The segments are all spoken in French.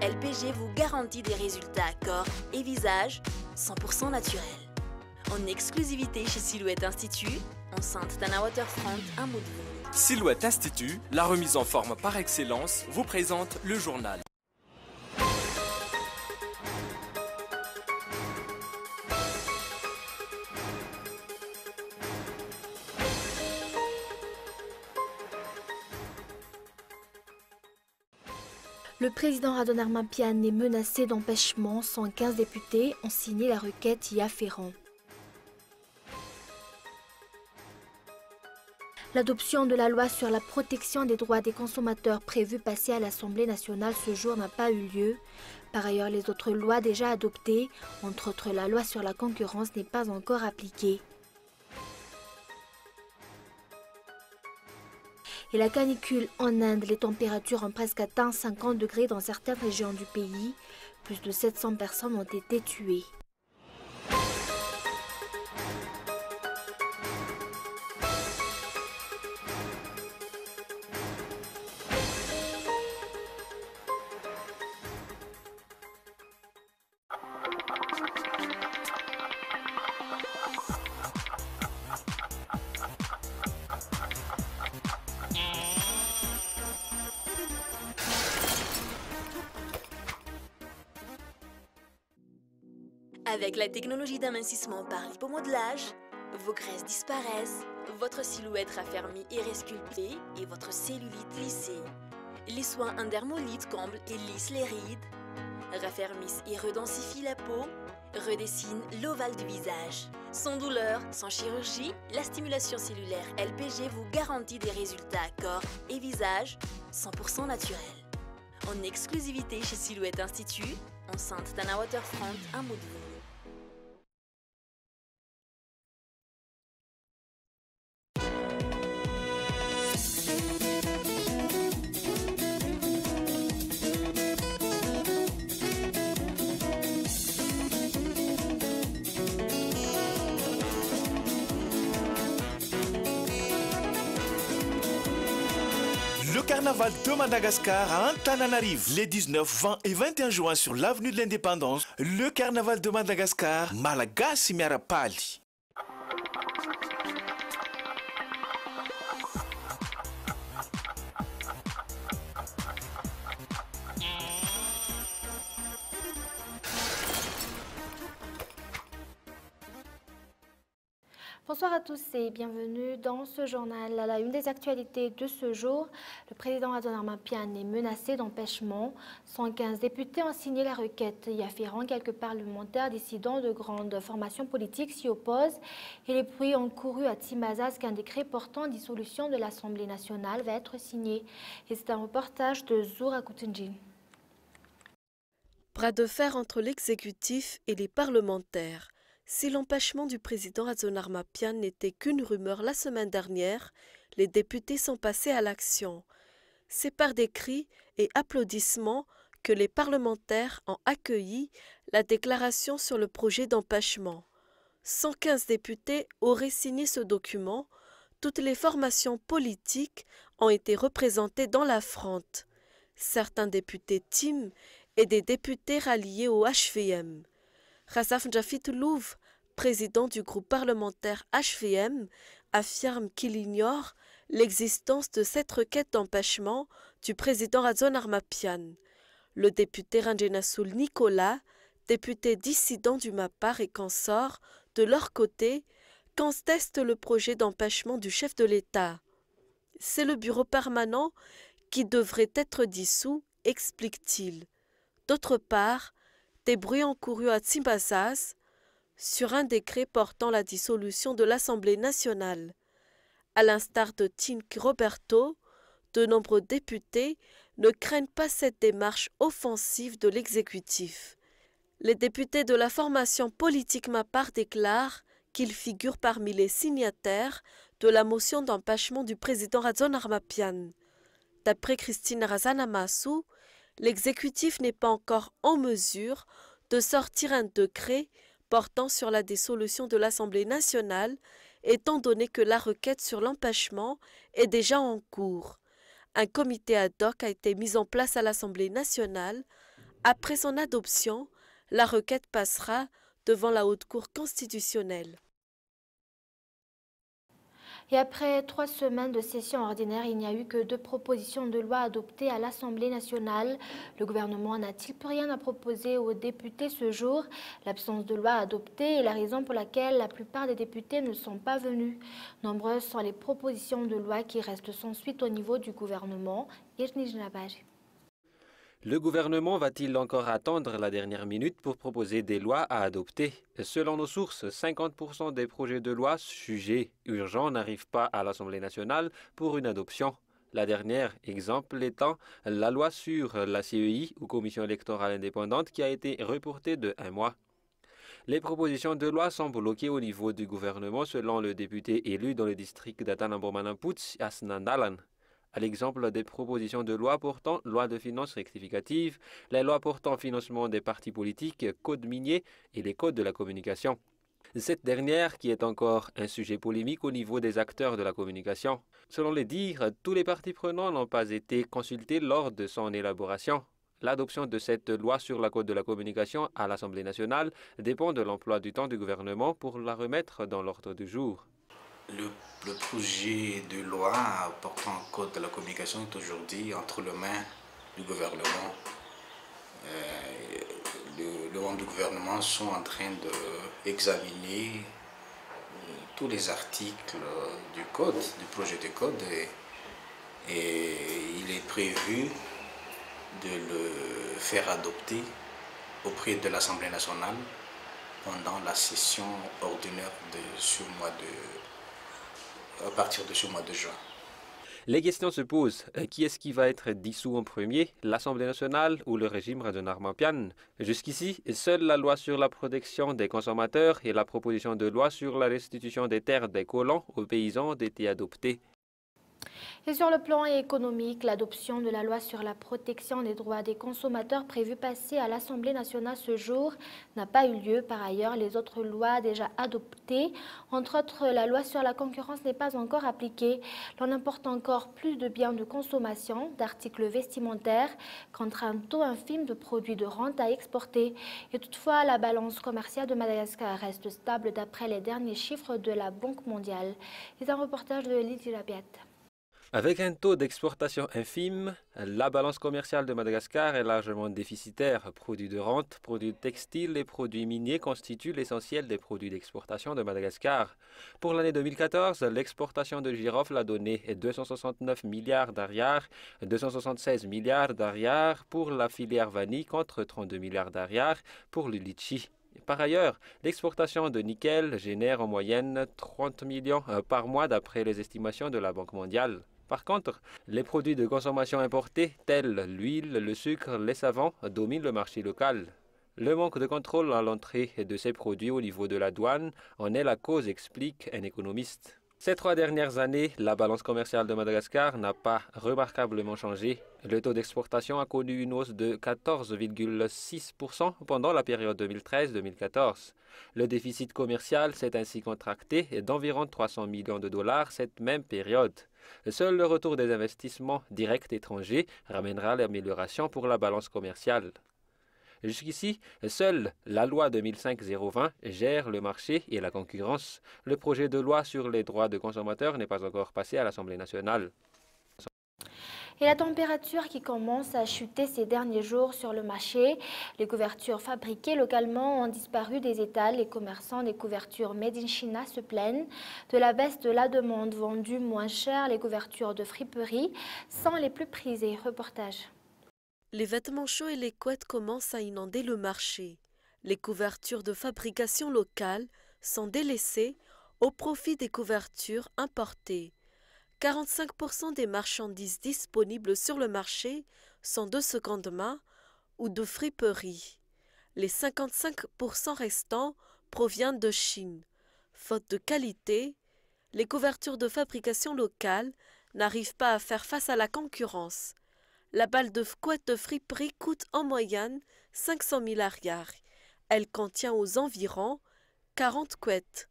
LPG vous garantit des résultats corps et visage 100% naturels. En exclusivité chez Silhouette Institut, enceinte Tana Waterfront, un mot de vous. Silhouette Institut, la remise en forme par excellence, vous présente le journal. Le président Radon Armapian est menacé d'empêchement. 115 députés ont signé la requête y afférent. L'adoption de la loi sur la protection des droits des consommateurs prévue passer à l'Assemblée nationale ce jour n'a pas eu lieu. Par ailleurs, les autres lois déjà adoptées, entre autres la loi sur la concurrence, n'est pas encore appliquée. Et la canicule en Inde, les températures ont presque atteint 50 degrés dans certaines régions du pays. Plus de 700 personnes ont été tuées. Avec la technologie d'amincissement par l'hypomodelage, vos graisses disparaissent, votre silhouette raffermie et resculptée et votre cellulite lissée. Les soins endermolites comblent et lissent les rides, raffermissent et redensifient la peau, redessinent l'ovale du visage. Sans douleur, sans chirurgie, la stimulation cellulaire LPG vous garantit des résultats corps et visage 100% naturels. En exclusivité chez Silhouette Institut, enceinte Tana Waterfront, un mot de vous. Le carnaval de Madagascar à Antananarivo, les 19, 20 et 21 juin sur l'avenue de l'Indépendance. Le carnaval de Madagascar, Malagasy miarapali. Bonsoir à tous et bienvenue dans ce journal. À la une des actualités de ce jour, le président Radon Armapian est menacé d'empêchement. 115 députés ont signé la requête y afférent. Quelques parlementaires dissidents de grandes formations politiques s'y opposent et les bruits ont couru à Timazas qu'un décret portant dissolution de l'Assemblée nationale va être signé. Et c'est un reportage de Zoura Koutenjin. Bras de fer entre l'exécutif et les parlementaires. Si l'empêchement du président Radon Armapian n'était qu'une rumeur la semaine dernière, les députés sont passés à l'action. C'est par des cris et applaudissements que les parlementaires ont accueilli la déclaration sur le projet d'empêchement. 115 députés auraient signé ce document. Toutes les formations politiques ont été représentées dans la fronte. Certains députés TIM et des députés ralliés au HVM. Rassaf Njafit Louv, président du groupe parlementaire HVM, affirme qu'il ignore l'existence de cette requête d'empêchement du président Radon Armapian. Le député Rangenasoul Nicolas, député dissident du MAPAR et consort, de leur côté, conteste le projet d'empêchement du chef de l'État. C'est le bureau permanent qui devrait être dissous, explique-t-il. D'autre part, des bruits ont couru à Timazas sur un décret portant la dissolution de l'Assemblée nationale. À l'instar de Tink Roberto, de nombreux députés ne craignent pas cette démarche offensive de l'exécutif. Les députés de la formation politique MAPAR déclarent qu'ils figurent parmi les signataires de la motion d'empêchement du président Radon Armapian. D'après Christine Razanamassou, l'exécutif n'est pas encore en mesure de sortir un décret portant sur la dissolution de l'Assemblée nationale, étant donné que la requête sur l'empêchement est déjà en cours. Un comité ad hoc a été mis en place à l'Assemblée nationale Après son adoption, la requête passera devant la Haute Cour constitutionnelle. Et après 3 semaines de session ordinaire, il n'y a eu que 2 propositions de loi adoptées à l'Assemblée nationale. Le gouvernement n'a-t-il plus rien à proposer aux députés ce jour? L'absence de loi adoptée est la raison pour laquelle la plupart des députés ne sont pas venus. Nombreuses sont les propositions de loi qui restent sans suite au niveau du gouvernement. Le gouvernement va-t-il encore attendre la dernière minute pour proposer des lois à adopter? Selon nos sources, 50% des projets de loi jugés urgents n'arrivent pas à l'Assemblée nationale pour une adoption. La dernière exemple étant la loi sur la CEI ou Commission électorale indépendante qui a été reportée de 1 mois. Les propositions de loi sont bloquées au niveau du gouvernement selon le député élu dans le district d'Atanambo-Manamputz, Asnandalan. À l'exemple des propositions de loi portant loi de finances rectificative, les lois portant financement des partis politiques, code minier et les codes de la communication. Cette dernière qui est encore un sujet polémique au niveau des acteurs de la communication. Selon les dires, tous les partis prenants n'ont pas été consultés lors de son élaboration. L'adoption de cette loi sur la code de la communication à l'Assemblée nationale dépend de l'emploi du temps du gouvernement pour la remettre dans l'ordre du jour. Le projet de loi portant code de la communication est aujourd'hui entre les mains du gouvernement. Les membres du gouvernement sont en train d'examiner tous les articles du code, du projet de code, et il est prévu de le faire adopter auprès de l'Assemblée nationale pendant la session ordinaire à partir de ce mois de juin. Les questions se posent. Qui est-ce qui va être dissous en premier, l'Assemblée nationale ou le régime Radonarma Pian? Jusqu'ici, seule la loi sur la protection des consommateurs et la proposition de loi sur la restitution des terres des colons aux paysans ont été adoptées. Et sur le plan économique, l'adoption de la loi sur la protection des droits des consommateurs prévue passer à l'Assemblée nationale ce jour n'a pas eu lieu. Par ailleurs, les autres lois déjà adoptées, entre autres la loi sur la concurrence, n'est pas encore appliquée. L'on importe encore plus de biens de consommation, d'articles vestimentaires, contre un taux infime de produits de rente à exporter. Et toutefois, la balance commerciale de Madagascar reste stable d'après les derniers chiffres de la Banque mondiale. C'est un reportage de Lydie Labiat. Avec un taux d'exportation infime, la balance commerciale de Madagascar est largement déficitaire. Produits de rente, produits textiles et produits miniers constituent l'essentiel des produits d'exportation de Madagascar. Pour l'année 2014, l'exportation de girofle a donné 269 milliards d'ariars, 276 milliards d'ariars pour la filière vanille contre 32 milliards d'ariars pour le litchi. Par ailleurs, l'exportation de nickel génère en moyenne 30 millions par mois d'après les estimations de la Banque mondiale. Par contre, les produits de consommation importés, tels l'huile, le sucre, les savons, dominent le marché local. Le manque de contrôle à l'entrée de ces produits au niveau de la douane en est la cause, explique un économiste. Ces 3 dernières années, la balance commerciale de Madagascar n'a pas remarquablement changé. Le taux d'exportation a connu une hausse de 14,6% pendant la période 2013-2014. Le déficit commercial s'est ainsi contracté d'environ 300 millions de dollars cette même période. Seul le retour des investissements directs étrangers ramènera l'amélioration pour la balance commerciale. Jusqu'ici, seule la loi 2005-020 gère le marché et la concurrence. Le projet de loi sur les droits de consommateurs n'est pas encore passé à l'Assemblée nationale. Et la température qui commence à chuter ces derniers jours sur le marché. Les couvertures fabriquées localement ont disparu des étals. Les commerçants des couvertures Made in China se plaignent de la baisse de la demande. Vendues moins cher, les couvertures de friperie sont les plus prisées. Reportage. Les vêtements chauds et les couettes commencent à inonder le marché. Les couvertures de fabrication locale sont délaissées au profit des couvertures importées. 45% des marchandises disponibles sur le marché sont de seconde main ou de friperie. Les 55% restants proviennent de Chine. Faute de qualité, les couvertures de fabrication locale n'arrivent pas à faire face à la concurrence. La balle de couette de friperie coûte en moyenne 500 000 ariars. Elle contient aux environs 40 couettes.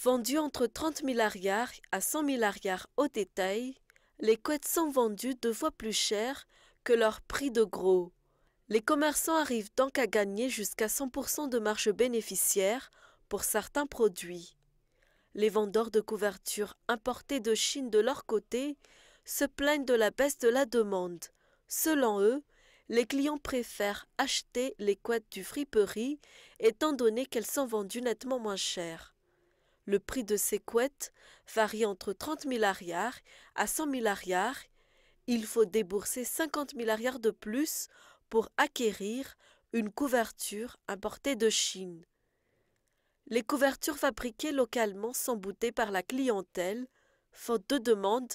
Vendues entre 30 000 ariars à 100 000 ariars au détail, les couettes sont vendues 2 fois plus cher que leur prix de gros. Les commerçants arrivent donc à gagner jusqu'à 100% de marge bénéficiaire pour certains produits. Les vendeurs de couvertures importés de Chine de leur côté se plaignent de la baisse de la demande. Selon eux, les clients préfèrent acheter les couettes du friperie étant donné qu'elles sont vendues nettement moins chères. Le prix de ces couettes varie entre 30 000 arrières à 100 000 arrières. Il faut débourser 50 000 arrières de plus pour acquérir une couverture importée de Chine. Les couvertures fabriquées localement sont boudées par la clientèle. Faute de demande,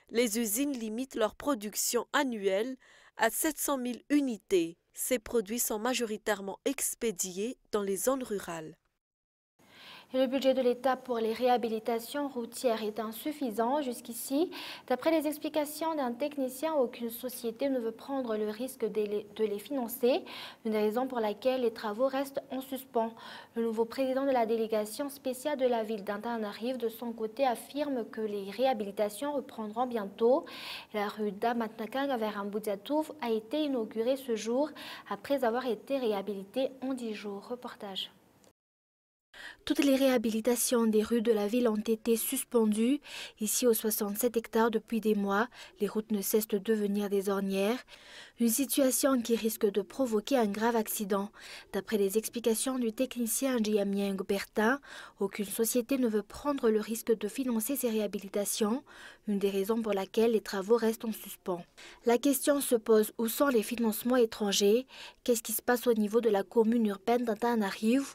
les usines limitent leur production annuelle à 700 000 unités. Ces produits sont majoritairement expédiés dans les zones rurales. Et le budget de l'État pour les réhabilitations routières est insuffisant jusqu'ici. D'après les explications d'un technicien, aucune société ne veut prendre le risque de les financer, une des raisons pour laquelle les travaux restent en suspens. Le nouveau président de la délégation spéciale de la ville d'Antananarivo, de son côté, affirme que les réhabilitations reprendront bientôt. La rue d'Amatnakang vers Amboudiatouf a été inaugurée ce jour après avoir été réhabilitée en 10 jours. Reportage. Toutes les réhabilitations des rues de la ville ont été suspendues. Ici, aux 67 hectares depuis des mois, les routes ne cessent de devenir des ornières. Une situation qui risque de provoquer un grave accident. D'après les explications du technicien Giamien Bertin, aucune société ne veut prendre le risque de financer ces réhabilitations, une des raisons pour laquelle les travaux restent en suspens. La question se pose, où sont les financements étrangers? Qu'est-ce qui se passe au niveau de la commune urbaine d'Antananarivo?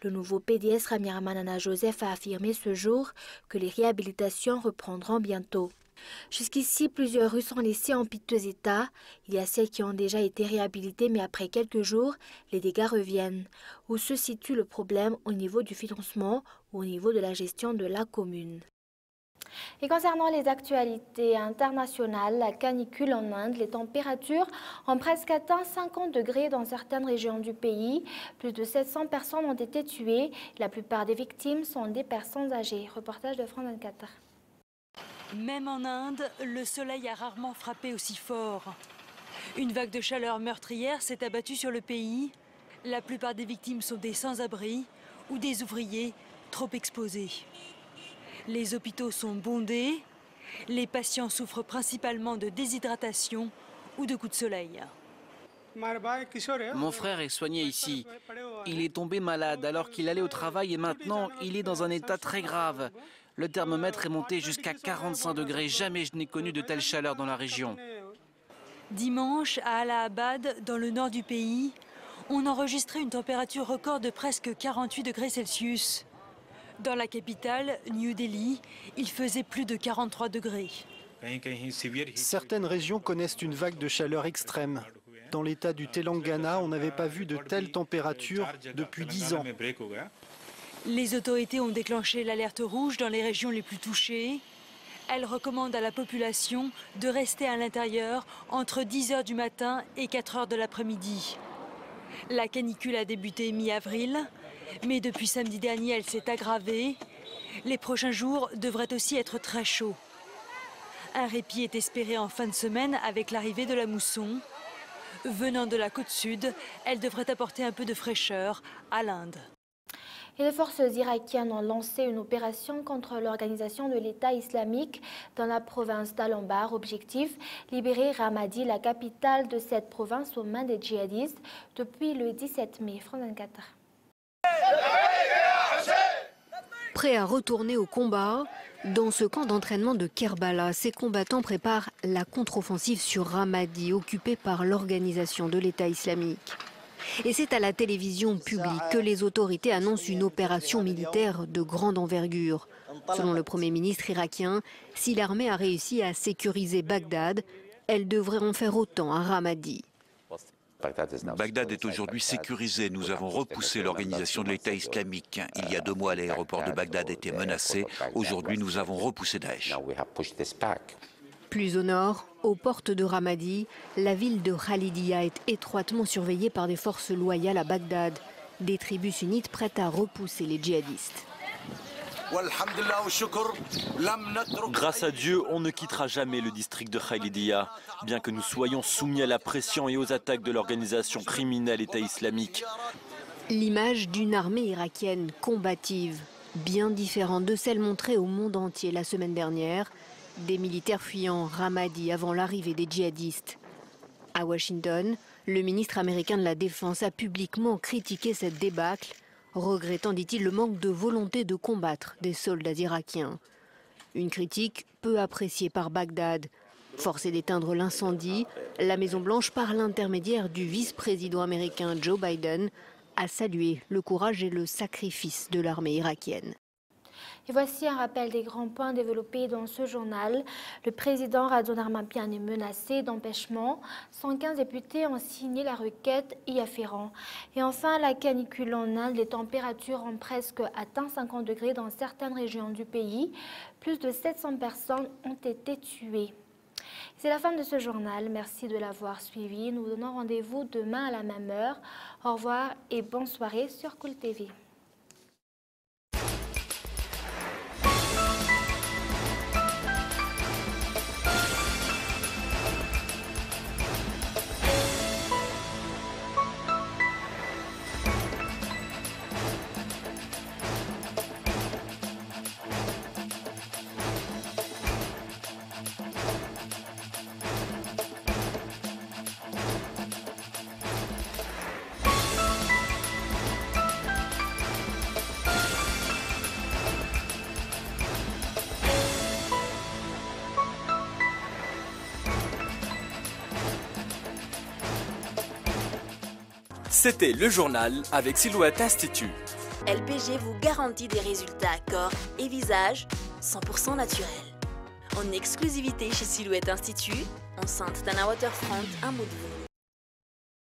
Le nouveau PDS Ramiramanana Joseph a affirmé ce jour que les réhabilitations reprendront bientôt. Jusqu'ici, plusieurs rues sont laissées en piteux état. Il y a celles qui ont déjà été réhabilitées, mais après quelques jours, les dégâts reviennent. Où se situe le problème au niveau du financement ou au niveau de la gestion de la commune? Et concernant les actualités internationales, la canicule en Inde, les températures ont presque atteint 50 degrés dans certaines régions du pays. Plus de 700 personnes ont été tuées. La plupart des victimes sont des personnes âgées. Reportage de France 24. Même en Inde, le soleil a rarement frappé aussi fort. Une vague de chaleur meurtrière s'est abattue sur le pays. La plupart des victimes sont des sans-abri ou des ouvriers trop exposés. Les hôpitaux sont bondés. Les patients souffrent principalement de déshydratation ou de coups de soleil. Mon frère est soigné ici. Il est tombé malade alors qu'il allait au travail et maintenant il est dans un état très grave. Le thermomètre est monté jusqu'à 45 degrés. Jamais je n'ai connu de telle chaleur dans la région. Dimanche, à Allahabad, dans le nord du pays, on enregistrait une température record de presque 48 degrés Celsius. Dans la capitale, New Delhi, il faisait plus de 43 degrés. Certaines régions connaissent une vague de chaleur extrême. Dans l'état du Telangana, on n'avait pas vu de telles températures depuis 10 ans. Les autorités ont déclenché l'alerte rouge dans les régions les plus touchées. Elles recommandent à la population de rester à l'intérieur entre 10 h du matin et 4 h de l'après-midi. La canicule a débuté mi-avril, mais depuis samedi dernier, elle s'est aggravée. Les prochains jours devraient aussi être très chauds. Un répit est espéré en fin de semaine avec l'arrivée de la mousson. Venant de la côte sud, elle devrait apporter un peu de fraîcheur à l'Inde. Et les forces irakiennes ont lancé une opération contre l'organisation de l'État islamique dans la province d'Al-Anbar. Objectif, libérer Ramadi, la capitale de cette province, aux mains des djihadistes depuis le 17 mai. France 24. Prêts à retourner au combat, dans ce camp d'entraînement de Kerbala, ces combattants préparent la contre-offensive sur Ramadi, occupée par l'organisation de l'État islamique. Et c'est à la télévision publique que les autorités annoncent une opération militaire de grande envergure. Selon le Premier ministre irakien, si l'armée a réussi à sécuriser Bagdad, elle devrait en faire autant à Ramadi. Bagdad est aujourd'hui sécurisé. Nous avons repoussé l'organisation de l'État islamique. Il y a 2 mois, l'aéroport de Bagdad était menacé. Aujourd'hui, nous avons repoussé Daesh. Plus au nord, aux portes de Ramadi, la ville de Khalidia est étroitement surveillée par des forces loyales à Bagdad. Des tribus sunnites prêtes à repousser les djihadistes. Grâce à Dieu, on ne quittera jamais le district de Khalidia, bien que nous soyons soumis à la pression et aux attaques de l'organisation criminelle État islamique. L'image d'une armée irakienne combative, bien différente de celle montrée au monde entier la semaine dernière, des militaires fuyant Ramadi avant l'arrivée des djihadistes. À Washington, le ministre américain de la Défense a publiquement critiqué cette débâcle, regrettant, dit-il, le manque de volonté de combattre des soldats irakiens. Une critique peu appréciée par Bagdad. Forcée d'éteindre l'incendie, la Maison-Blanche, par l'intermédiaire du vice-président américain Joe Biden, a salué le courage et le sacrifice de l'armée irakienne. Et voici un rappel des grands points développés dans ce journal. Le président Radon Armapian est menacé d'empêchement. 115 députés ont signé la requête y afférent. Et enfin, la canicule en Inde, les températures ont presque atteint 50 degrés dans certaines régions du pays. Plus de 700 personnes ont été tuées. C'est la fin de ce journal. Merci de l'avoir suivi. Nous vous donnons rendez-vous demain à la même heure. Au revoir et bonne soirée sur Cool TV. C'était le journal avec Silhouette Institut. LPG vous garantit des résultats corps et visage 100% naturels. En exclusivité chez Silhouette Institut, enceinte Tana Waterfront, un mot de vous.